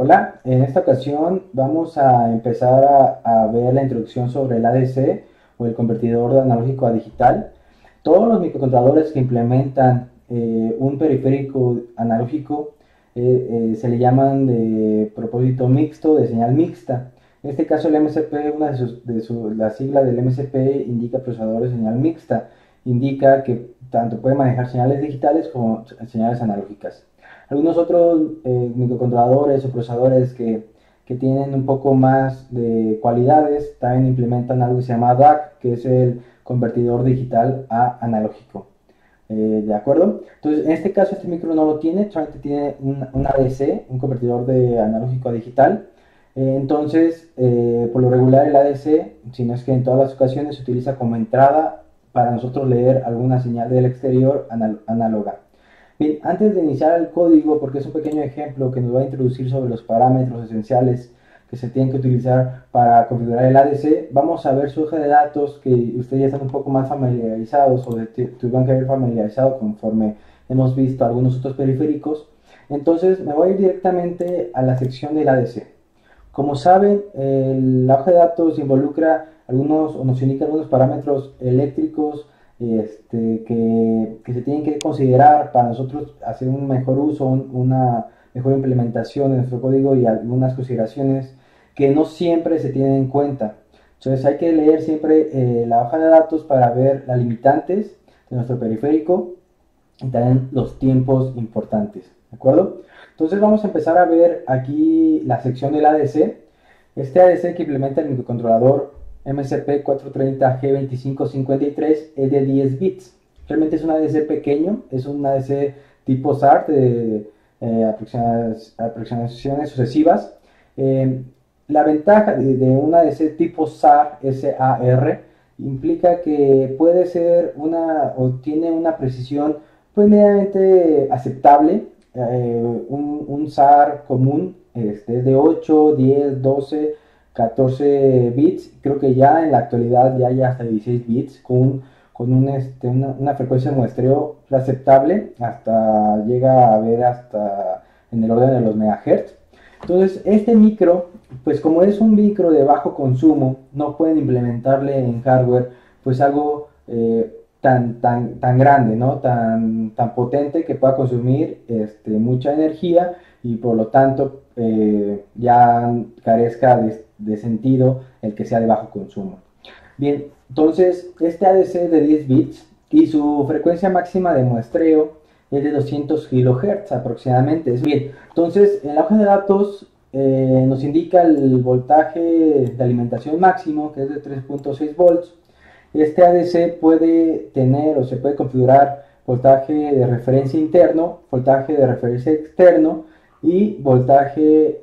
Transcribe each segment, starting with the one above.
Hola, en esta ocasión vamos a empezar a ver la introducción sobre el ADC o el convertidor de analógico a digital. Todos los microcontroladores que implementan un periférico analógico se le llaman de propósito mixto, de señal mixta. En este caso el MCP, la sigla del MCP indica procesador de señal mixta, indica que tanto puede manejar señales digitales como señales analógicas. Algunos otros microcontroladores o procesadores que tienen un poco más de cualidades también implementan algo que se llama DAC, que es el convertidor digital a analógico. ¿De acuerdo? Entonces, en este caso, este micro no lo tiene, solamente tiene un ADC, un convertidor de analógico a digital. Por lo regular, el ADC, si no es que en todas las ocasiones, se utiliza como entrada para nosotros leer alguna señal del exterior análoga. Bien, antes de iniciar el código, porque es un pequeño ejemplo que nos va a introducir sobre los parámetros esenciales que se tienen que utilizar para configurar el ADC, vamos a ver su hoja de datos que ustedes ya están un poco más familiarizados o tuvieron que haber familiarizado conforme hemos visto algunos otros periféricos. Entonces me voy a ir directamente a la sección del ADC. Como saben, la hoja de datos involucra algunos o nos indica algunos parámetros eléctricos que se tienen que considerar para nosotros hacer un mejor uso, una mejor implementación de nuestro código y algunas consideraciones que no siempre se tienen en cuenta. Entonces hay que leer siempre la hoja de datos para ver las limitantes de nuestro periférico y también los tiempos importantes, ¿de acuerdo? Entonces vamos a empezar a ver aquí la sección del ADC. Este ADC que implementa el microcontrolador MCP430G2553 es de 10 bits. Realmente es un ADC pequeño, es un ADC tipo SAR de aproximaciones sucesivas. La ventaja de un ADC tipo SAR, SAR, implica que puede ser o tiene una precisión pues medianamente aceptable. Un SAR común es de 8, 10, 12, 14 bits, creo que ya en la actualidad ya hay hasta 16 bits con una frecuencia de muestreo aceptable, hasta llega a haber hasta en el orden de los megahertz. Entonces este micro, pues como es un micro de bajo consumo, no pueden implementarle en hardware pues algo tan grande, ¿no? tan potente que pueda consumir mucha energía y por lo tanto ya carezca de sentido el que sea de bajo consumo. Bien, entonces este ADC de 10 bits y su frecuencia máxima de muestreo es de 200 kHz aproximadamente. Bien, entonces en la hoja de datos nos indica el voltaje de alimentación máximo, que es de 3.6 volts. Este ADC puede tener o se puede configurar voltaje de referencia interno, voltaje de referencia externo y voltaje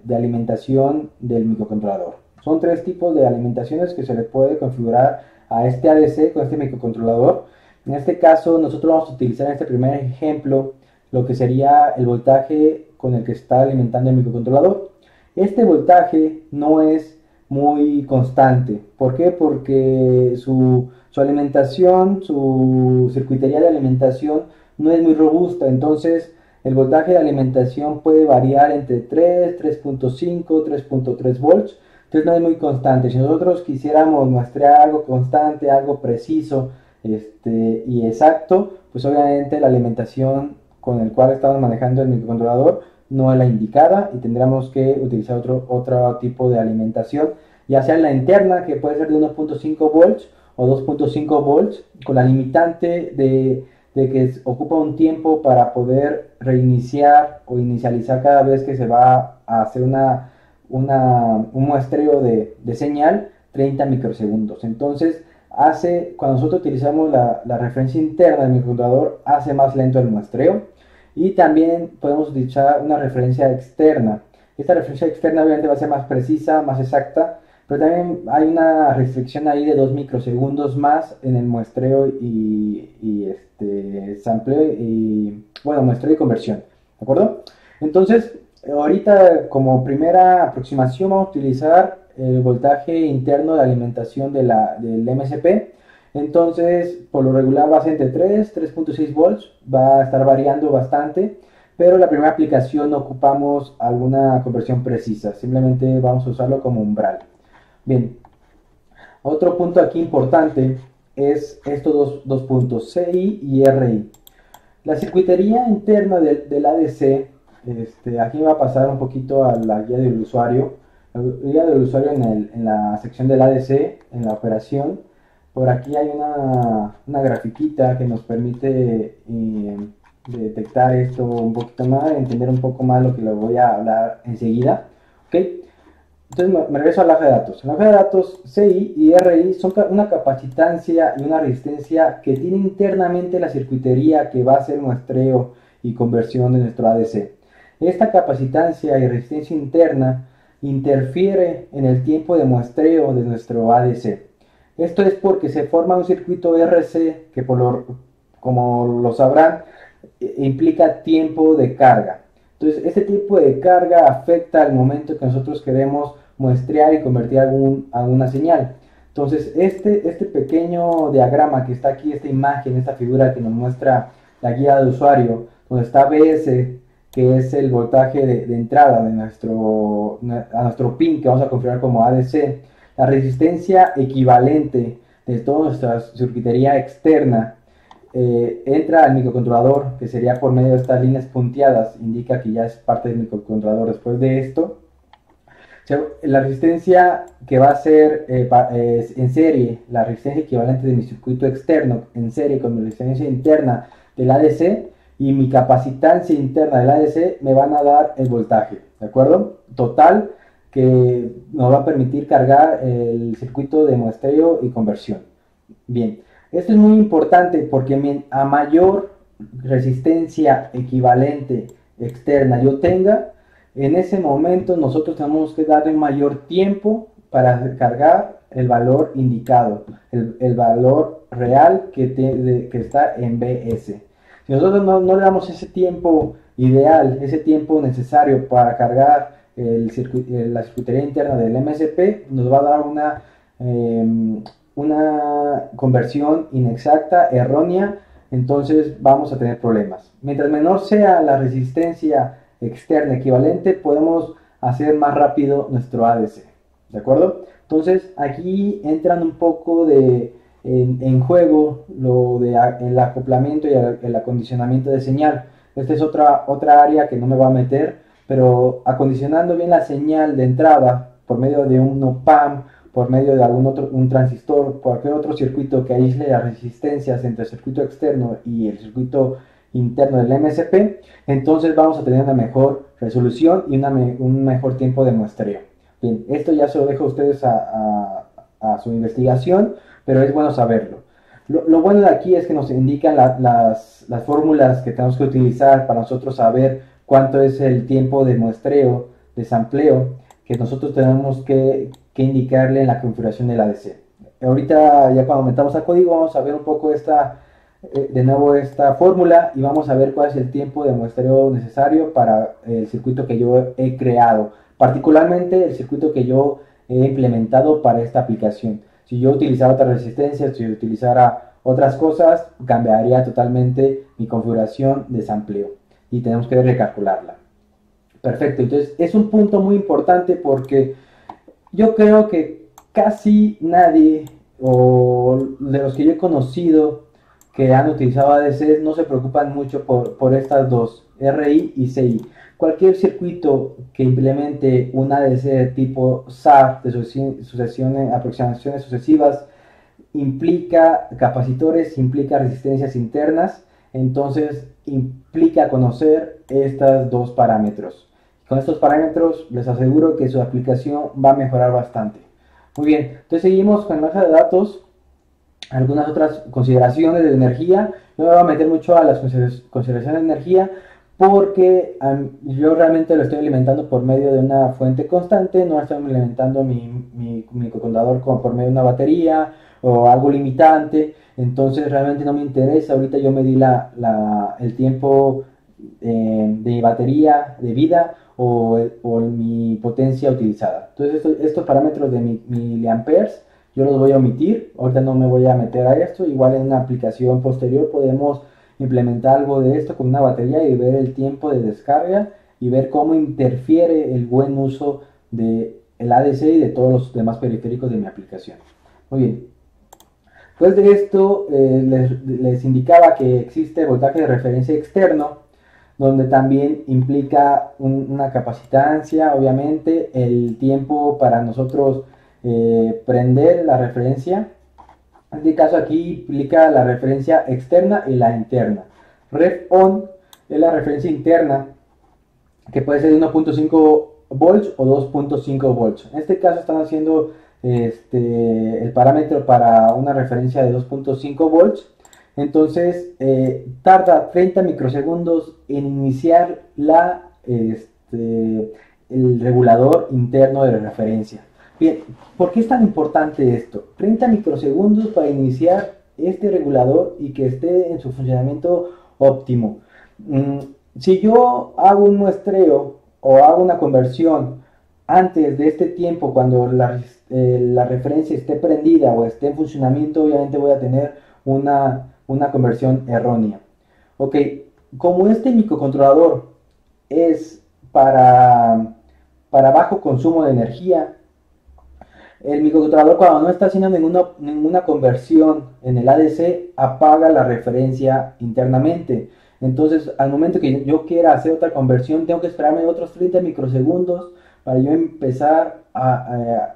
de alimentación del microcontrolador. Son tres tipos de alimentaciones que se le puede configurar a este ADC con este microcontrolador. En este caso nosotros vamos a utilizar en este primer ejemplo lo que sería el voltaje con el que está alimentando el microcontrolador. Este voltaje no es muy constante. ¿Por qué? Porque su alimentación, su circuitería de alimentación no es muy robusta. Entonces el voltaje de alimentación puede variar entre 3, 3.5, 3.3 volts. Entonces no es muy constante. Si nosotros quisiéramos muestrear algo constante, algo preciso y exacto, pues obviamente la alimentación con el cual estamos manejando el microcontrolador no es la indicada y tendríamos que utilizar otro tipo de alimentación, ya sea la interna, que puede ser de 1.5 volts o 2.5 volts, con la limitante de que ocupa un tiempo para poder reiniciar o inicializar cada vez que se va a hacer un muestreo de señal, 30 microsegundos. Entonces cuando nosotros utilizamos la referencia interna del microcontrolador, hace más lento el muestreo. Y también podemos utilizar una referencia externa. Esta referencia externa obviamente va a ser más precisa, más exacta, pero también hay una restricción ahí de 2 microsegundos más en el muestreo y sampleo muestreo y conversión, ¿de acuerdo? Entonces, ahorita como primera aproximación vamos a utilizar el voltaje interno de alimentación del MCP. Entonces, por lo regular va a ser entre 3, 3.6 volts, va a estar variando bastante, pero la primera aplicación no ocupamos alguna conversión precisa, simplemente vamos a usarlo como umbral. Bien, otro punto aquí importante es estos dos puntos, CI y RI. La circuitería interna del ADC, aquí va a pasar un poquito a la guía del usuario. La guía del usuario en la sección del ADC, en la operación. Por aquí hay una grafiquita que nos permite detectar esto un poquito más, entender un poco más lo que lo voy a hablar enseguida. ¿Okay? Entonces me regreso a la hoja de datos. En la hoja de datos, CI y RI son una capacitancia y una resistencia que tiene internamente la circuitería que va a hacer muestreo y conversión de nuestro ADC. Esta capacitancia y resistencia interna interfiere en el tiempo de muestreo de nuestro ADC. Esto es porque se forma un circuito RC que, como lo sabrán, implica tiempo de carga. Entonces, este tipo de carga afecta al momento que nosotros queremos muestrear y convertir alguna señal. Entonces, este pequeño diagrama que está aquí, esta imagen, esta figura que nos muestra la guía de usuario, donde está BS, que es el voltaje de entrada de a nuestro pin que vamos a configurar como ADC, la resistencia equivalente de toda nuestra circuitería externa entra al microcontrolador, que sería por medio de estas líneas punteadas, indica que ya es parte del microcontrolador. Después de esto, la resistencia que va a ser en serie, la resistencia equivalente de mi circuito externo en serie con mi resistencia interna del ADC y mi capacitancia interna del ADC me van a dar el voltaje, ¿de acuerdo? Total, que nos va a permitir cargar el circuito de muestreo y conversión. Bien, esto es muy importante porque a mayor resistencia equivalente externa yo tenga, en ese momento nosotros tenemos que darle mayor tiempo para cargar el valor indicado, el valor real que está en BS. Si nosotros no le damos ese tiempo ideal, ese tiempo necesario para cargar la circuitería interna del MSP, nos va a dar una conversión inexacta, errónea, entonces vamos a tener problemas. Mientras menor sea la resistencia externa equivalente, podemos hacer más rápido nuestro ADC, ¿de acuerdo? Entonces aquí entran un poco en juego el acoplamiento y el acondicionamiento de señal. Esta es otra área que no me va a meter, pero acondicionando bien la señal de entrada por medio de un OPAM, por medio de un transistor, cualquier otro circuito que aísle las resistencias entre el circuito externo y el circuito interno del MSP, entonces vamos a tener una mejor resolución y un mejor tiempo de muestreo. Bien, esto ya se lo dejo a ustedes a su investigación, pero es bueno saberlo. Lo bueno de aquí es que nos indican las fórmulas que tenemos que utilizar para nosotros saber cuánto es el tiempo de muestreo, de sampleo, que nosotros tenemos que indicarle en la configuración del ADC. Ahorita ya cuando metamos al código vamos a ver un poco de nuevo esta fórmula y vamos a ver cuál es el tiempo de muestreo necesario para el circuito que yo he creado, particularmente el circuito que yo he implementado para esta aplicación. Si yo utilizara otras resistencias, si yo utilizara otras cosas, cambiaría totalmente mi configuración de sampleo y tenemos que recalcularla. Perfecto, entonces es un punto muy importante porque yo creo que casi nadie, o de los que yo he conocido que han utilizado ADCs, no se preocupan mucho por estas dos, RI y CI. Cualquier circuito que implemente un ADC tipo SAR, de aproximaciones sucesivas, implica capacitores, implica resistencias internas, entonces implica conocer estos dos parámetros. Con estos parámetros les aseguro que su aplicación va a mejorar bastante. Muy bien, entonces seguimos con la hoja de datos. Algunas otras consideraciones de energía. No me voy a meter mucho a las consideraciones de energía porque yo realmente lo estoy alimentando por medio de una fuente constante, no estoy alimentando mi microcontrolador por medio de una batería o algo limitante, entonces realmente no me interesa. Ahorita yo medí el tiempo de mi batería de vida o mi potencia utilizada. Entonces estos parámetros de miliamperes yo los voy a omitir, ahorita no me voy a meter a esto. Igual en una aplicación posterior podemos implementar algo de esto con una batería y ver el tiempo de descarga y ver cómo interfiere el buen uso del ADC y de todos los demás periféricos de mi aplicación. Muy bien. Después de esto, les indicaba que existe voltaje de referencia externo, donde también implica una capacitancia, obviamente, el tiempo para nosotros prender la referencia. En este caso aquí implica la referencia externa y la interna. Ref on es la referencia interna, que puede ser de 1.5 volts o 2.5 volts. En este caso están haciendo el parámetro para una referencia de 2.5 volts. Entonces tarda 30 microsegundos en iniciar el regulador interno de referencia. Bien, ¿por qué es tan importante esto? 30 microsegundos para iniciar este regulador y que esté en su funcionamiento óptimo. Si yo hago un muestreo o hago una conversión antes de este tiempo, cuando la referencia esté prendida o esté en funcionamiento, obviamente voy a tener una conversión errónea. Ok, como este microcontrolador es para bajo consumo de energía, el microcontrolador, cuando no está haciendo ninguna conversión en el ADC, apaga la referencia internamente. Entonces, al momento que yo quiera hacer otra conversión, tengo que esperarme otros 30 microsegundos para yo empezar a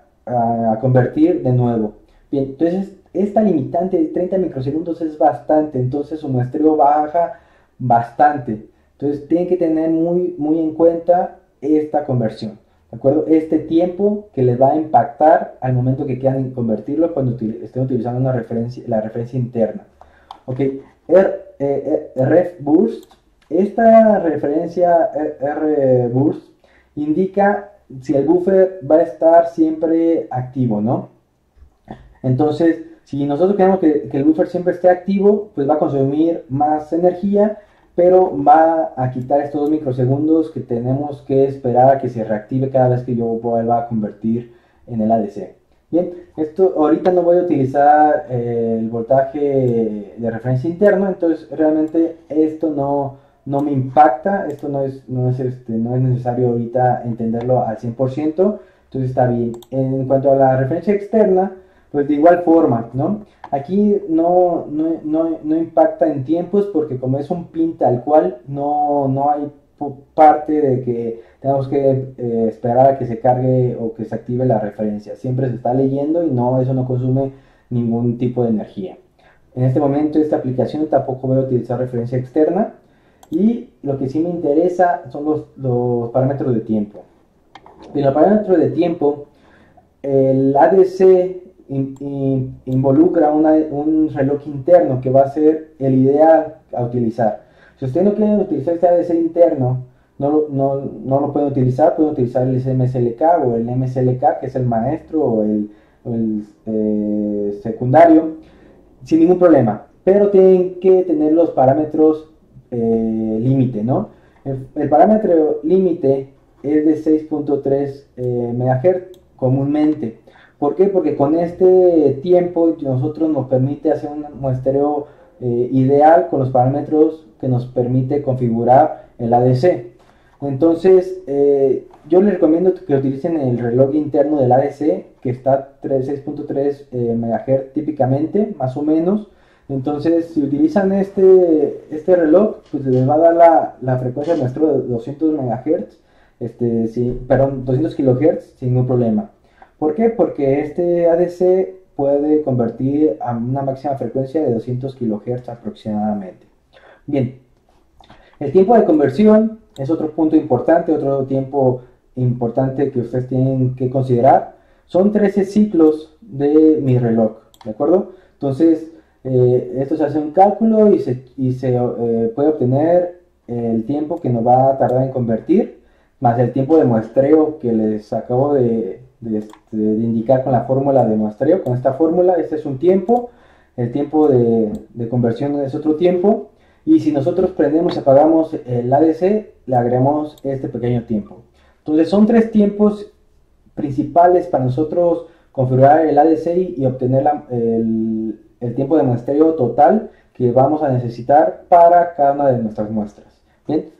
convertir de nuevo. Bien, entonces esta limitante de 30 microsegundos es bastante, entonces su muestreo baja bastante. Entonces tienen que tener muy en cuenta esta conversión, ¿de acuerdo? Este tiempo que les va a impactar al momento que quieran convertirlo cuando estén utilizando la referencia interna. Ok, Ref Burst. Esta referencia R Burst indica si el buffer va a estar siempre activo, ¿no? Entonces, si nosotros queremos que el buffer siempre esté activo, pues va a consumir más energía, pero va a quitar estos 2 microsegundos que tenemos que esperar a que se reactive cada vez que yo vuelva a convertir en el ADC. Bien, esto ahorita no voy a utilizar el voltaje de referencia interno, entonces realmente esto no me impacta, esto no es necesario ahorita entenderlo al 100%, entonces está bien. En cuanto a la referencia externa, pues de igual forma, ¿no? Aquí no impacta en tiempos porque como es un pin tal cual, no hay parte de que tenemos que esperar a que se cargue o que se active la referencia. Siempre se está leyendo y eso no consume ningún tipo de energía. En este momento esta aplicación tampoco voy a utilizar referencia externa y lo que sí me interesa son los parámetros de tiempo. En los parámetros de tiempo, el ADC involucra un reloj interno que va a ser el ideal a utilizar. Si ustedes no quieren utilizar este ADC interno, no lo pueden utilizar el SMSLK o el MSLK, que es el maestro o el secundario, sin ningún problema. Pero tienen que tener los parámetros límite, ¿no? El parámetro límite es de 6.3 MHz comúnmente. ¿Por qué? Porque con este tiempo nosotros nos permite hacer un muestreo ideal con los parámetros que nos permite configurar el ADC. Entonces, yo les recomiendo que utilicen el reloj interno del ADC, que está a 6.3 MHz típicamente, más o menos. Entonces, si utilizan este reloj, pues les va a dar la frecuencia de muestreo de 200 MHz, 200 kHz sin ningún problema. ¿Por qué? Porque este ADC puede convertir a una máxima frecuencia de 200 kHz aproximadamente. Bien, el tiempo de conversión es otro punto importante, otro tiempo importante que ustedes tienen que considerar. Son 13 ciclos de mi reloj, ¿de acuerdo? Entonces, esto se hace un cálculo y se puede obtener el tiempo que nos va a tardar en convertir, más el tiempo de muestreo que les acabo de indicar con la fórmula de muestreo. Con esta fórmula, este es un tiempo, el tiempo de conversión es otro tiempo, y si nosotros prendemos y apagamos el ADC, le agregamos este pequeño tiempo. Entonces son 3 tiempos principales para nosotros configurar el ADC y obtener el tiempo de muestreo total, que vamos a necesitar para cada una de nuestras muestras. Bien,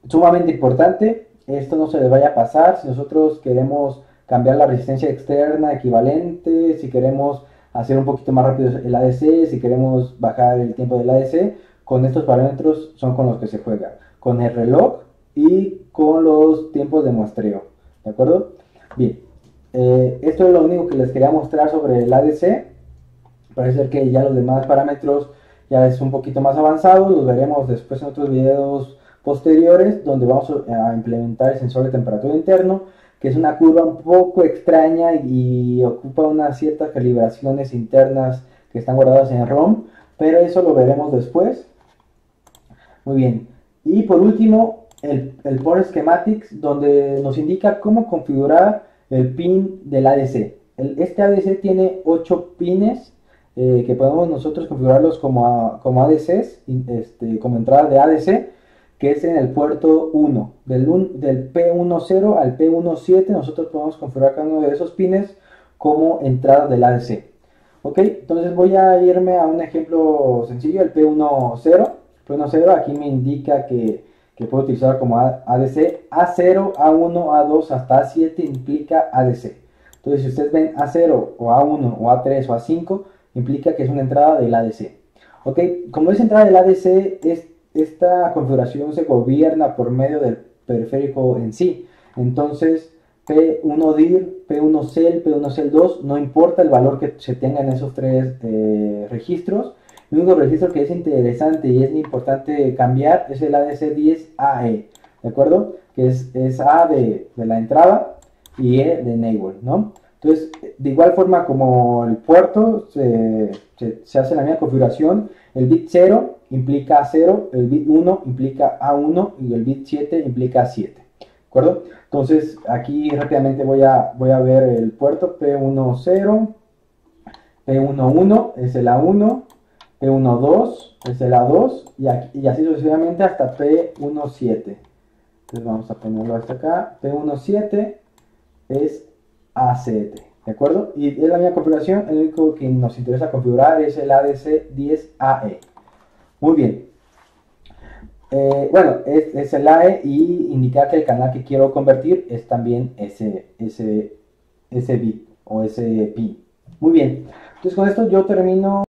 sumamente importante, esto no se les vaya a pasar si nosotros queremos cambiar la resistencia externa equivalente, si queremos hacer un poquito más rápido el ADC, si queremos bajar el tiempo del ADC, con estos parámetros son con los que se juega, con el reloj y con los tiempos de muestreo, ¿de acuerdo? Bien, esto es lo único que les quería mostrar sobre el ADC. Parece ser que ya los demás parámetros ya es un poquito más avanzado, los veremos después en otros videos posteriores donde vamos a implementar el sensor de temperatura interno, que es una curva un poco extraña y ocupa unas ciertas calibraciones internas que están guardadas en ROM, pero eso lo veremos después. Muy bien, y por último el Port Schematics, donde nos indica cómo configurar el pin del ADC. Este ADC tiene 8 pines que podemos nosotros configurarlos como ADCs, como entrada de ADC, que es en el puerto 1, del P10 al P17, nosotros podemos configurar cada uno de esos pines como entrada del ADC. Ok, entonces voy a irme a un ejemplo sencillo, el P10. P10 aquí me indica que puedo utilizar como ADC A0, A1, A2 hasta A7 implica ADC. Entonces si ustedes ven A0 o A1 o A3 o A5 implica que es una entrada del ADC. Ok, como es entrada del ADC, esta configuración se gobierna por medio del periférico en sí. Entonces P1 DIR, P1 CEL, P1 CEL2, no importa el valor que se tenga en esos tres registros. El único registro que es interesante y es importante cambiar es el ADC10AE, ¿de acuerdo? Que es A de la entrada y E de enable, ¿no? Entonces, de igual forma como el puerto se hace la misma configuración, el bit 0 implica A0, el bit 1 implica A1 y el bit 7 implica A7, ¿de acuerdo? Entonces, aquí rápidamente voy a ver el puerto P10, P11 es el A1, P12 es el A2 y así sucesivamente hasta P17. Entonces vamos a ponerlo hasta acá. P17 es A7, ¿de acuerdo? Y es la misma configuración, el único que nos interesa configurar es el ADC10AE. Muy bien. Bueno, es el AE y indicar que el canal que quiero convertir es también ese bit o ese pin. Muy bien. Entonces con esto yo termino.